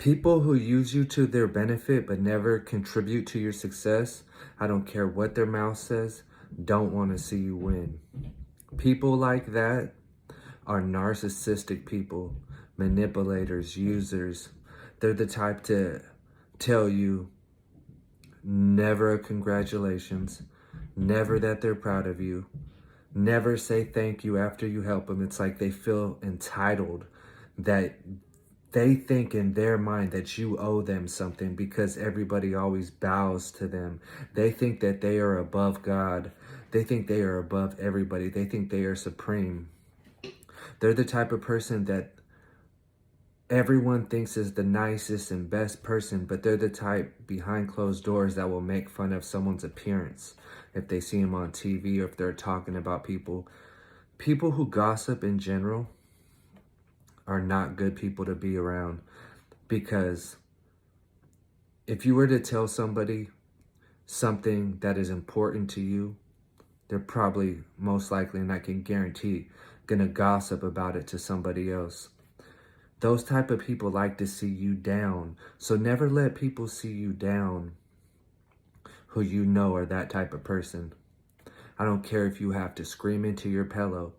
People who use you to their benefit but never contribute to your success, I don't care what their mouth says, don't want to see you win. People like that are narcissistic people, manipulators, users. They're the type to tell you never a congratulations, never that they're proud of you, never say thank you after you help them. It's like they feel entitled, that they think in their mind that you owe them something because everybody always bows to them. They think that they are above God. They think they are above everybody. They think they are supreme. They're the type of person that everyone thinks is the nicest and best person, but they're the type behind closed doors that will make fun of someone's appearance if they see them on TV or if they're talking about people. People who gossip in general are not good people to be around, because if you were to tell somebody something that is important to you, they're probably most likely, and I can guarantee, gonna gossip about it to somebody else. Those type of people like to see you down. So never let people see you down who you know are that type of person. I don't care if you have to scream into your pillow,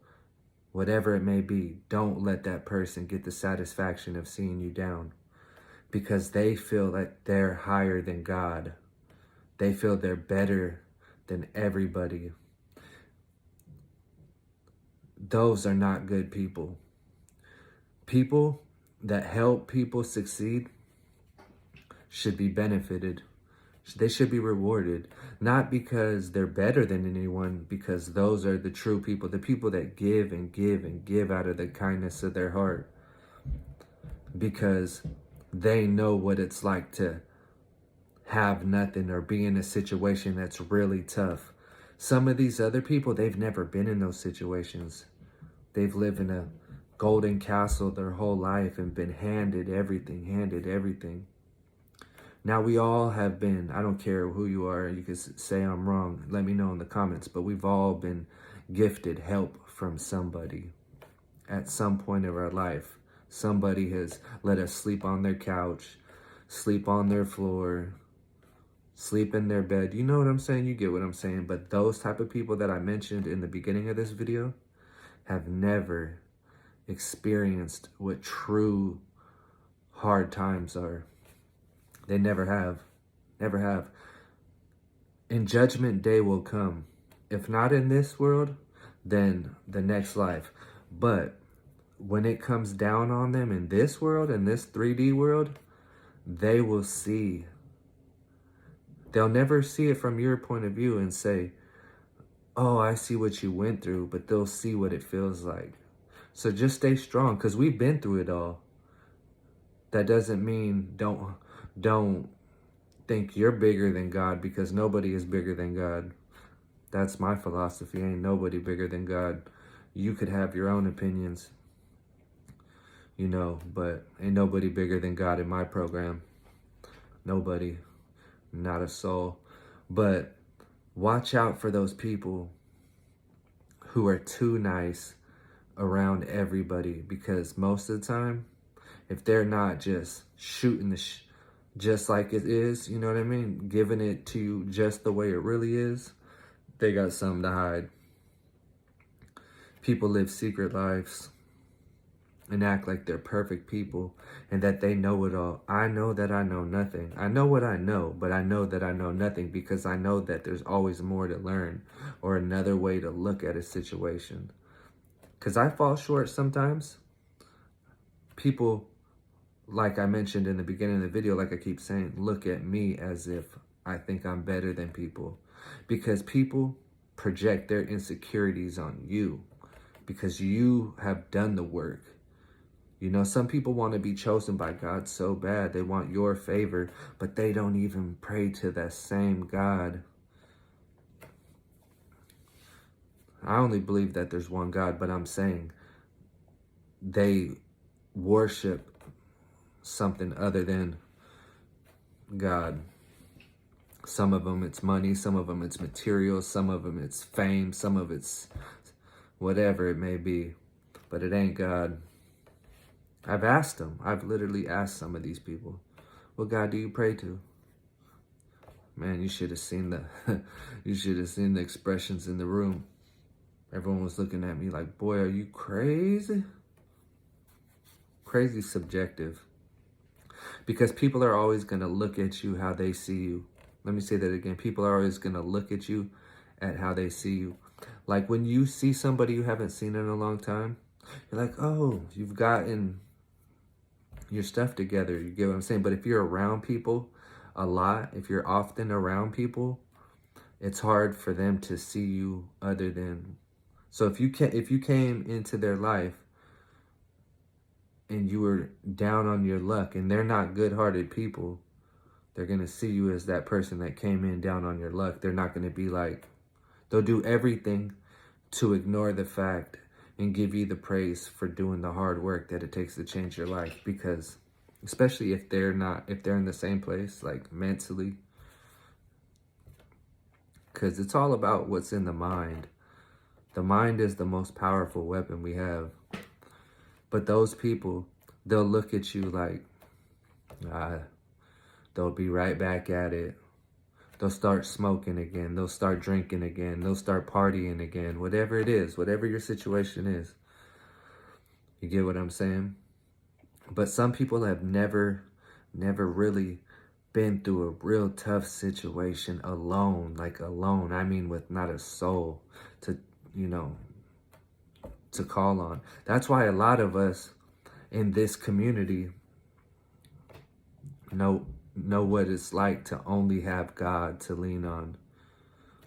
whatever it may be, don't let that person get the satisfaction of seeing you down, because they feel like they're higher than God. They feel they're better than everybody. Those are not good people. People that help people succeed should be benefited. They should be rewarded, not because they're better than anyone, because those are the true people, the people that give and give and give out of the kindness of their heart, because they know what it's like to have nothing or be in a situation that's really tough. Some of these other people, they've never been in those situations. They've lived in a golden castle their whole life and been handed everything. Now, we all have been, I don't care who you are, you can say I'm wrong, let me know in the comments, but we've all been gifted help from somebody at some point of our life. Somebody has let us sleep on their couch, sleep on their floor, sleep in their bed. You know what I'm saying? You get what I'm saying. But those type of people that I mentioned in the beginning of this video have never experienced what true hard times are. They never have. Never have. And judgment day will come. If not in this world, then the next life. But when it comes down on them in this world, in this 3D world, they will see. They'll never see it from your point of view and say, oh, I see what you went through, but they'll see what it feels like. So just stay strong, because we've been through it all. That doesn't mean don't think you're bigger than God, because nobody is bigger than God. That's my philosophy. Ain't nobody bigger than God. You could have your own opinions, you know, but ain't nobody bigger than God in my program. Nobody. Not a soul. But watch out for those people who are too nice around everybody, because most of the time, if they're not just shooting the just like it is, you know what I mean, giving it to you just the way it really is, they got something to hide. People live secret lives and act like they're perfect people and that they know it all. I know that I know nothing. I know what I know, but I know that I know nothing, because I know that there's always more to learn or another way to look at a situation. Because I fall short sometimes. People, like I mentioned in the beginning of the video, like I keep saying, look at me as if I think I'm better than people. Because people project their insecurities on you, because you have done the work. You know, some people want to be chosen by God so bad. They want your favor, but they don't even pray to that same God. I only believe that there's one God, but I'm saying they worship something other than God. Some of them it's money, some of them it's material, some of them it's fame, some of it's whatever it may be, but it ain't God. I've asked them. I've literally asked some of these people, what God do you pray to? Man, you should have seen the you should have seen the expressions in the room. Everyone was looking at me like, boy, are you crazy? Crazy subjective. Because people are always going to look at you how they see you. Let me say that again. People are always going to look at you at how they see you. Like when you see somebody you haven't seen in a long time, you're like, oh, you've gotten your stuff together. You get what I'm saying? But if you're around people a lot, if you're often around people, it's hard for them to see you other than. So if you came into their life and you were down on your luck and they're not good-hearted people, they're going to see you as that person that came in down on your luck. They're not going to be like, they'll do everything to ignore the fact and give you the praise for doing the hard work that it takes to change your life. Because especially if they're in the same place, like mentally, because it's all about what's in the mind. The mind is the most powerful weapon we have. But those people, they'll look at you like, they'll be right back at it. They'll start smoking again. They'll start drinking again. They'll start partying again. Whatever it is, whatever your situation is. You get what I'm saying? But some people have never really been through a real tough situation alone. Like alone. I mean with not a soul to, to call on. That's why a lot of us in this community know what it's like to only have God to lean on.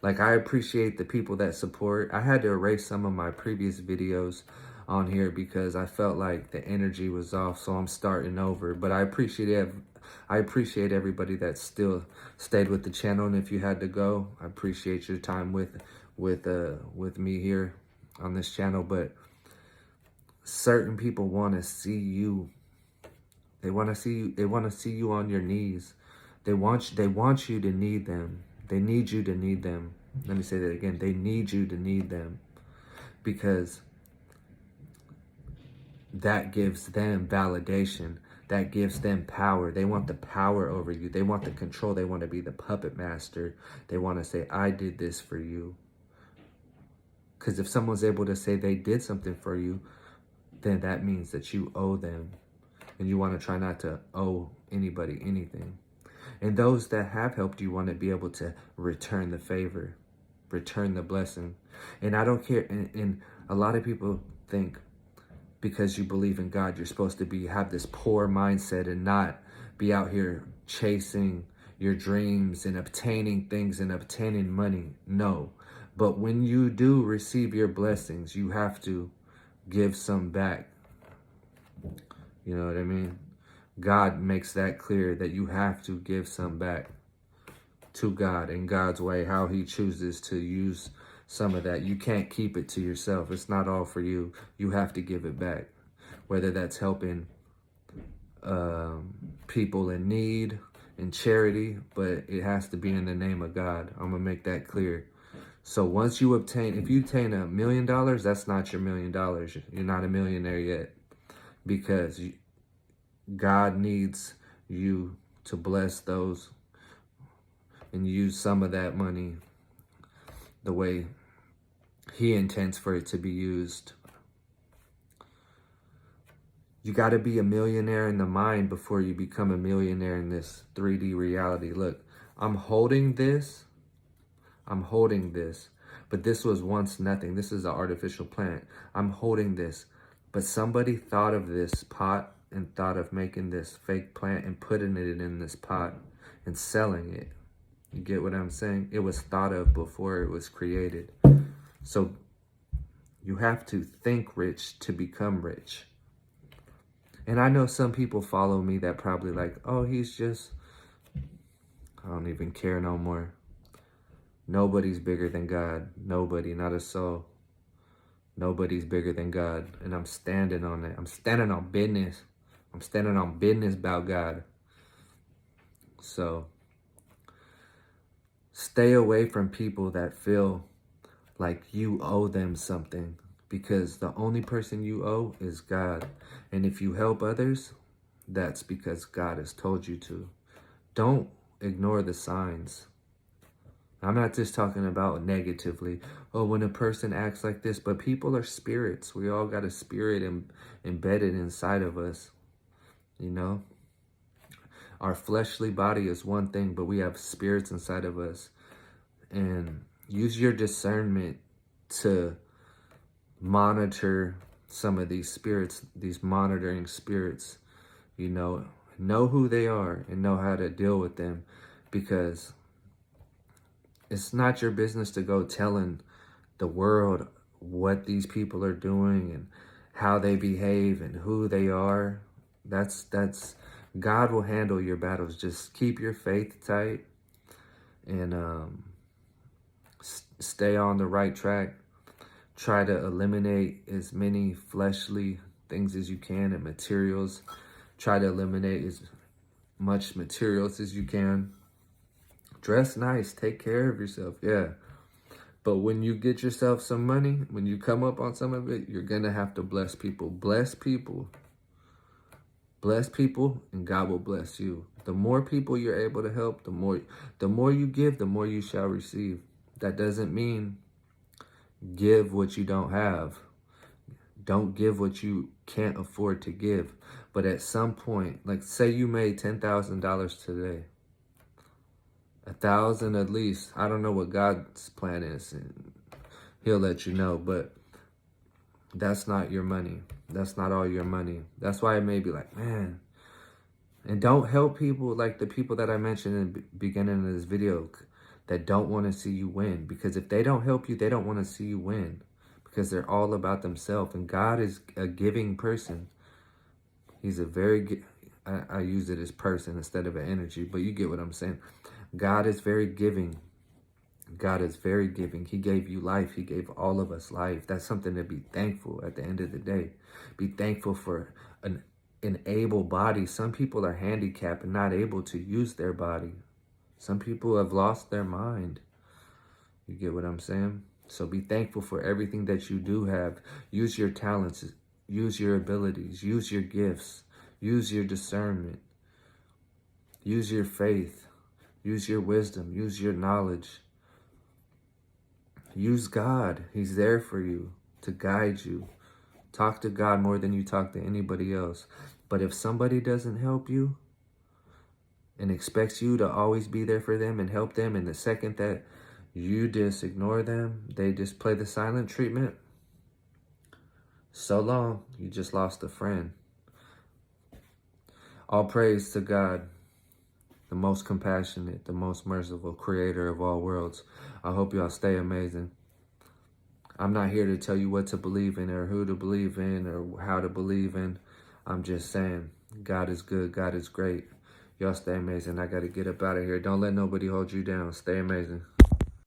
Like, I appreciate the people that support. I had to erase some of my previous videos on here because I felt like the energy was off, so I'm starting over. But I appreciate everybody that still stayed with the channel, and if you had to go, I appreciate your time with me here on this channel. But certain people want to see you. They want to see you. They want to see you on your knees. They want you to need them. They need you to need them. Let me say that again. They need you to need them, because that gives them validation. That gives them power. They want the power over you. They want the control. They want to be the puppet master. They want to say, I did this for you. Because if someone's able to say they did something for you, then that means that you owe them. And you want to try not to owe anybody anything. And those that have helped you want to be able to return the favor, return the blessing. And I don't care. And a lot of people think because you believe in God, you're supposed to have this poor mindset and not be out here chasing your dreams and obtaining things and obtaining money. No. But when you do receive your blessings, you have to give some back. You know what I mean? God makes that clear, that you have to give some back to God in God's way, how he chooses to use some of that. You can't keep it to yourself. It's not all for you. You have to give it back, whether that's helping people in need, in charity, but it has to be in the name of God. I'm going to make that clear. So once you if you obtain $1 million, that's not your $1 million. You're not a millionaire yet, because God needs you to bless those and use some of that money the way he intends for it to be used. You got to be a millionaire in the mind before you become a millionaire in this 3D reality. Look, I'm holding this, but this was once nothing. This is an artificial plant. I'm holding this, but somebody thought of this pot and thought of making this fake plant and putting it in this pot and selling it. You get what I'm saying? It was thought of before it was created. So you have to think rich to become rich. And I know some people follow me that probably like, oh, he's just, I don't even care no more. Nobody's bigger than God. Nobody, not a soul. Nobody's bigger than God. And I'm standing on it. I'm standing on business. I'm standing on business about God. So stay away from people that feel like you owe them something, because the only person you owe is God. And if you help others, that's because God has told you to. Don't ignore the signs. I'm not just talking about negatively. Oh, when a person acts like this, but people are spirits. We all got a spirit embedded inside of us, you know? Our fleshly body is one thing, but we have spirits inside of us. And use your discernment to monitor some of these spirits, these monitoring spirits, you know who they are and know how to deal with them, because it's not your business to go telling the world what these people are doing and how they behave and who they are. That's God will handle your battles. Just keep your faith tight and stay on the right track. Try to eliminate as many fleshly things as you can and materials. Try to eliminate as much materials as you can. Dress nice. Take care of yourself. Yeah. But when you get yourself some money, when you come up on some of it, you're going to have to bless people. Bless people. Bless people and God will bless you. The more people you're able to help, the more you give, the more you shall receive. That doesn't mean give what you don't have. Don't give what you can't afford to give. But at some point, like say you made $10,000 today. 1,000 at least. I don't know what God's plan is, and he'll let you know, but that's not your money. That's not all your money. That's why it may be like, man. And don't help people like the people that I mentioned in the beginning of this video that don't want to see you win. Because if they don't help you, they don't want to see you win. Because they're all about themselves. And God is a giving person. He's a very, I use it as person instead of an energy, but you get what I'm saying. God is very giving. God is very giving. He gave you life. He gave all of us life. That's something to be thankful at the end of the day. Be thankful for an able body. Some people are handicapped and not able to use their body. Some people have lost their mind. You get what I'm saying? So be thankful for everything that you do have. Use your talents. Use your abilities. Use your gifts. Use your discernment. Use your faith. Use your wisdom. Use your knowledge. Use God. He's there for you to guide you. Talk to God more than you talk to anybody else. But if somebody doesn't help you and expects you to always be there for them and help them, and the second that you just ignore them, they just play the silent treatment, so long, you just lost a friend. All praise to God, the most compassionate, the most merciful, creator of all worlds. I hope y'all stay amazing. I'm not here to tell you what to believe in or who to believe in or how to believe in. I'm just saying, God is good. God is great. Y'all stay amazing. I got to get up out of here. Don't let nobody hold you down. Stay amazing.